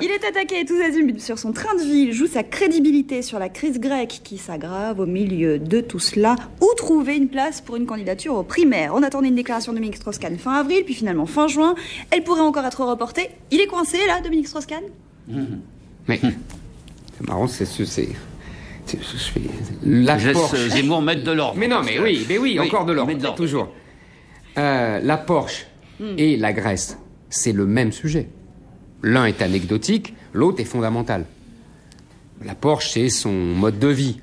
Il est attaqué tous azimuts sur son train de vie, il joue sa crédibilité sur la crise grecque qui s'aggrave au milieu de tout cela. Où trouver une place pour une candidature aux primaires? On attendait une déclaration de Dominique Strauss-Kahn fin avril, puis finalement fin juin. Elle pourrait encore être reportée. Il est coincé là, Dominique Strauss-Kahn? Mais c'est marrant, la Porsche. Zemmour mettre de l'ordre. Mais non, mais oui, encore de l'ordre, toujours. La Porsche et la Grèce, c'est le même sujet. L'un est anecdotique, l'autre est fondamental. La Porsche, c'est son mode de vie.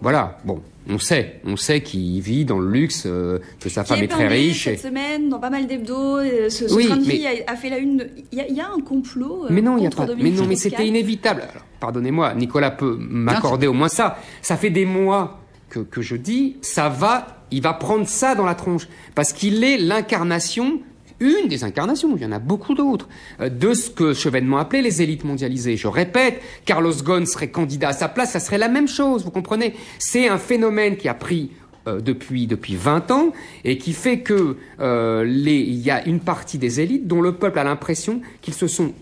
Voilà, bon, on sait qu'il vit dans le luxe, que sa femme est très riche. Cette semaine, dans pas mal d'hebdos, ce train de vie a fait la une. Il y a un complot. Mais non, il y a pas. Dominique Mais non, mais c'était inévitable. Alors, pardonnez-moi, Nicolas peut m'accorder au moins ça. Ça fait des mois que je dis, il va prendre ça dans la tronche, parce qu'il est l'incarnation. Une des incarnations, il y en a beaucoup d'autres, de ce que Chevènement appelait les élites mondialisées. Je répète, Carlos Ghosn serait candidat à sa place, ça serait la même chose, vous comprenez? C'est un phénomène qui a pris depuis 20 ans et qui fait que il y a une partie des élites dont le peuple a l'impression qu'elles se sont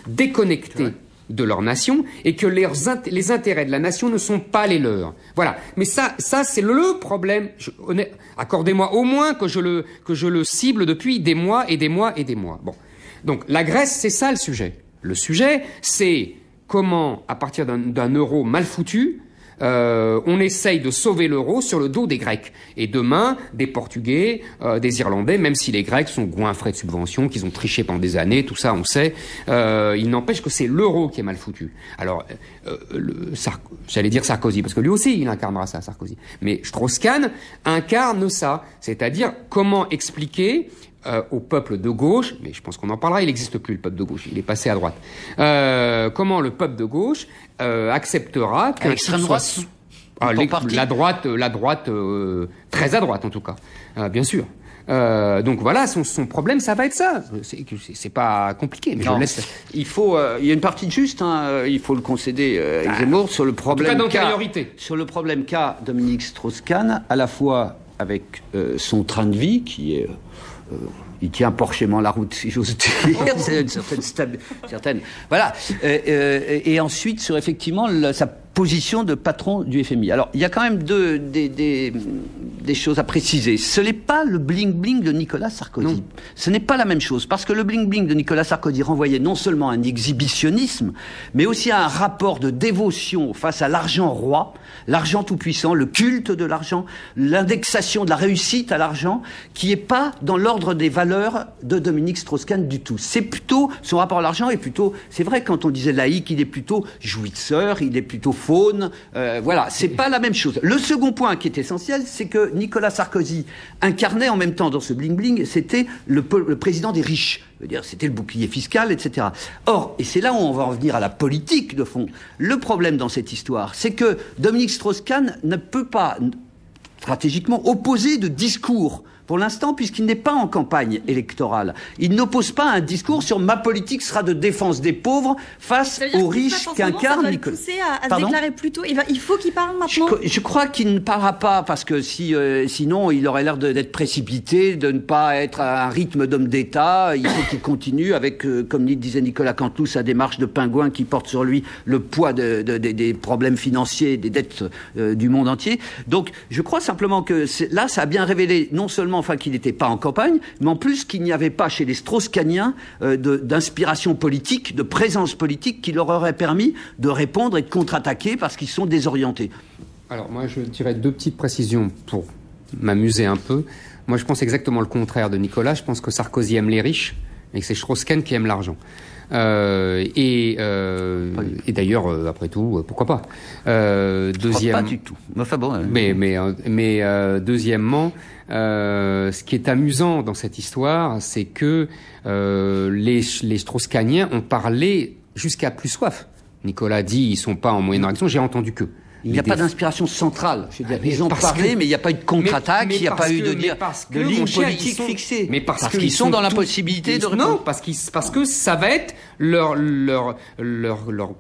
déconnectées de leur nation et que les intérêts de la nation ne sont pas les leurs. Voilà. Mais ça c'est le problème. Accordez-moi au moins que je le cible depuis des mois et des mois et des mois. Bon. Donc la Grèce, c'est ça le sujet. Le sujet, c'est comment, à partir d'un euro mal foutu, on essaye de sauver l'euro sur le dos des Grecs. Et demain, des Portugais, des Irlandais, même si les Grecs sont goinfrés de subventions, qu'ils ont triché pendant des années, tout ça on sait, il n'empêche que c'est l'euro qui est mal foutu. Alors, j'allais dire Sarkozy, parce que lui aussi il incarnera ça, Sarkozy. Mais Strauss-Kahn incarne ça, c'est-à-dire comment expliquer au peuple de gauche, mais je pense qu'on en parlera, il n'existe plus le peuple de gauche, il est passé à droite. Comment le peuple de gauche acceptera que l'extrême droite, la droite très à droite en tout cas, bien sûr. Donc voilà, son problème, ça va être ça. C'est pas compliqué, mais je laisse. Il y a une partie de juste, il faut le concéder, Zemmour, sur le problème. Sur le problème qu'a Dominique Strauss-Kahn, à la fois avec son train de vie qui est il tient porchément la route, si j'ose dire. C'est une certaine voilà. Et ensuite sur effectivement sa position de patron du FMI. Alors, il y a quand même des choses à préciser. Ce n'est pas le bling-bling de Nicolas Sarkozy. Non. Ce n'est pas la même chose. Parce que le bling-bling de Nicolas Sarkozy renvoyait non seulement à un exhibitionnisme, mais aussi à un rapport de dévotion face à l'argent roi, l'argent tout-puissant, le culte de l'argent, l'indexation de la réussite à l'argent, qui n'est pas dans l'ordre des valeurs de Dominique Strauss-Kahn du tout. C'est plutôt, son rapport à l'argent est plutôt, c'est vrai, quand on disait laïque, il est plutôt jouisseur, il est plutôt faune, voilà, c'est pas la même chose. Le second point qui est essentiel, c'est que Nicolas Sarkozy incarnait en même temps dans ce bling-bling, c'était le président des riches. Je veux dire, c'était le bouclier fiscal, etc. Or, et c'est là où on va en venir à la politique de fond, le problème dans cette histoire, c'est que Dominique Strauss-Kahn ne peut pas stratégiquement opposer de discours pour l'instant, puisqu'il n'est pas en campagne électorale. Il n'oppose pas un discours sur ma politique sera de défense des pauvres face aux riches qu'incarne Nicolas. Ça va le pousser à se déclarer plus tôt. Il faut qu'il parle maintenant. Je crois qu'il ne parlera pas parce que sinon il aurait l'air d'être précipité, de ne pas être à un rythme d'homme d'État. Il faut qu'il continue avec, comme disait Nicolas Canteloup, sa démarche de pingouin qui porte sur lui le poids des problèmes financiers, des dettes du monde entier. Donc je crois simplement que là, ça a bien révélé non seulement qu'il n'était pas en campagne, mais en plus qu'il n'y avait pas chez les Strauss-Kahniens d'inspiration politique, de présence politique qui leur aurait permis de répondre et de contre-attaquer parce qu'ils sont désorientés. Alors moi je dirais deux petites précisions pour m'amuser un peu. Moi je pense exactement le contraire de Nicolas. Je pense que Sarkozy aime les riches et que c'est Strauss-Kahn qui aime l'argent. Et d'ailleurs, après tout, pourquoi pas. Deuxième... Pas du tout. Enfin bon. Mais deuxièmement, ce qui est amusant dans cette histoire, c'est que les Strauss-Kahniens ont parlé jusqu'à plus soif. Nicolas dit ils sont pas en moyenne réaction. J'ai entendu que. Il n'y a pas d'inspiration centrale. Je veux dire, ils ont parlé, mais il n'y a pas eu de contre-attaque, il n'y a pas eu de ligne politique fixée. Mais parce qu'ils sont dans l'impossibilité de répondre. Non, parce que ça va être leur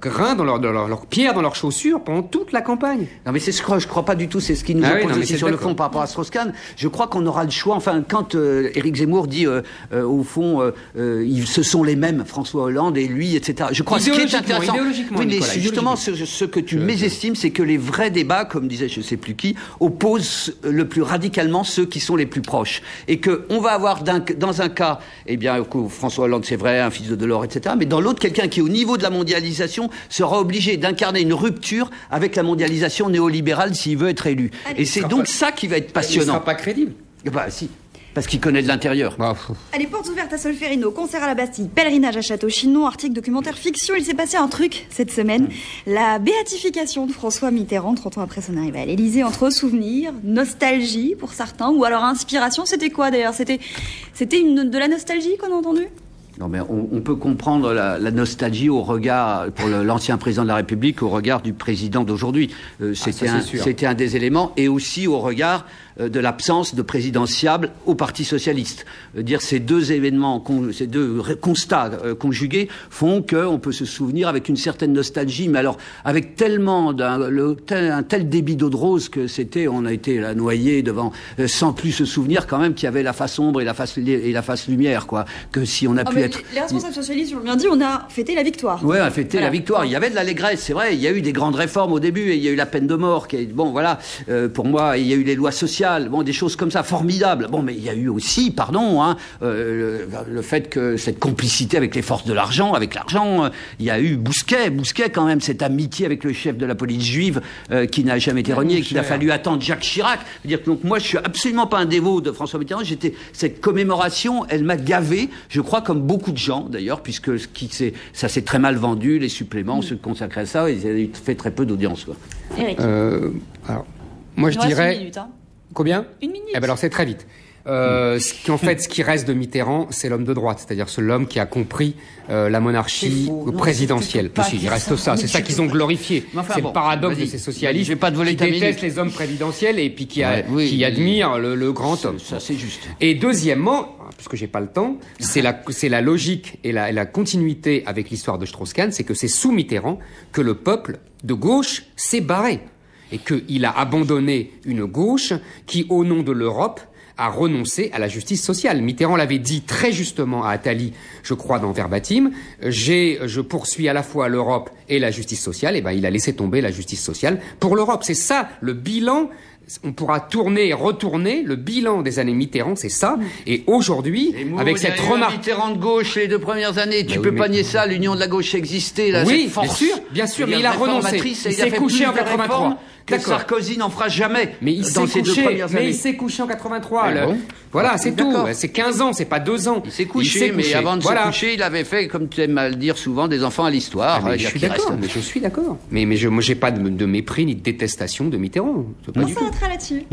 grain, leur pierre dans leur chaussure pendant toute la campagne. Non, mais je crois pas du tout, c'est ce qui nous oppose aussi sur le fond par rapport à Strauss-Kahn. Je crois qu'on aura le choix. Enfin, quand Éric Zemmour dit, au fond, ce sont les mêmes, François Hollande et lui, etc. Je crois que ce qui est intéressant. Oui, mais justement, ce que tu mésestimes, c'est que les vrais débats, comme disait je sais plus qui, opposent le plus radicalement ceux qui sont les plus proches. Et qu'on va avoir dans un cas, eh bien, François Hollande, c'est vrai, un fils de Delors, etc. Mais dans l'autre, quelqu'un qui, au niveau de la mondialisation, sera obligé d'incarner une rupture avec la mondialisation néolibérale s'il veut être élu. Et c'est donc ça qui va être passionnant. Il ne sera pas crédible. Bah si. Parce qu'il connaît de l'intérieur. Allez, portes ouvertes à Solferino, concert à la Bastille, pèlerinage à Château-Chinon, article, documentaire, fiction. Il s'est passé un truc cette semaine. La béatification de François Mitterrand, 30 ans après son arrivée à l'Élysée, entre souvenirs, nostalgie pour certains, ou alors inspiration. C'était quoi d'ailleurs? C'était de la nostalgie qu'on a entendu? Non, mais on peut comprendre la nostalgie au regard, pour l'ancien président de la République, au regard du président d'aujourd'hui. C'était un des éléments, et aussi au regard de l'absence de présidentiable au Parti socialiste. Dire ces deux événements, ces deux constats conjugués font qu'on peut se souvenir avec une certaine nostalgie, mais alors avec tellement un tel débit d'eau de rose que on a été là noyé devant, sans plus se souvenir quand même qu'il y avait la face ombre et la face lumière, quoi. Que si on a pu être. Les responsables socialistes, je l'ai bien dit, on a fêté la victoire. Ouais, on a fêté la victoire. Il y avait de l'allégresse, c'est vrai. Il y a eu des grandes réformes au début, et il y a eu la peine de mort. Bon, voilà. Pour moi, il y a eu les lois sociales. Bon, des choses comme ça, formidables. Bon, mais il y a eu aussi, le fait que cette complicité avec les forces de l'argent, il y a eu Bousquet quand même, cette amitié avec le chef de la police juive qui n'a jamais été reniée, qu'il a fallu attendre Jacques Chirac. Donc moi, je suis absolument pas un dévot de François Mitterrand. Cette commémoration, elle m'a gavé, je crois, comme beaucoup de gens d'ailleurs, puisque ça s'est très mal vendu, les suppléments, ceux consacrés à ça, ils avaient fait très peu d'audience. Éric. Alors, moi je dirais. 1 minute, hein. Combien? 1 minute. Eh ben alors c'est très vite. Ce qui reste de Mitterrand, c'est l'homme de droite, c'est-à-dire l'homme qui a compris la monarchie présidentielle. Il reste ça, c'est ça qu'ils ont glorifié. C'est le paradoxe de ces socialistes qui détestent les hommes présidentiels et puis qui admirent le grand homme. Ça, c'est juste. Et deuxièmement, puisque j'ai pas le temps, c'est la logique et la continuité avec l'histoire de Strauss-Kahn, c'est que c'est sous Mitterrand que le peuple de gauche s'est barré. Et qu'il a abandonné une gauche qui, au nom de l'Europe, a renoncé à la justice sociale. Mitterrand l'avait dit très justement à Attali, je crois, dans Verbatim, je poursuis à la fois l'Europe et la justice sociale. Et ben, il a laissé tomber la justice sociale pour l'Europe. C'est ça, le bilan. On pourra tourner et retourner le bilan des années Mitterrand, c'est ça. Et aujourd'hui, avec cette remarque, Mitterrand de gauche les 2 premières années, tu peux pas nier ça. L'union de la gauche existait, là. Oui, cette force, bien sûr, mais il a renoncé. Il s'est couché en 83. Que Sarkozy n'en fera jamais. Mais il s'est couché en 83. Voilà, c'est tout. C'est 15 ans, c'est pas 2 ans. Il s'est couché, mais avant de se coucher, il avait fait, comme tu aimes à le dire souvent, des enfants à l'histoire. Je suis d'accord. Mais moi, j'ai pas de mépris ni de détestation de Mitterrand. On s'arrêtera là-dessus.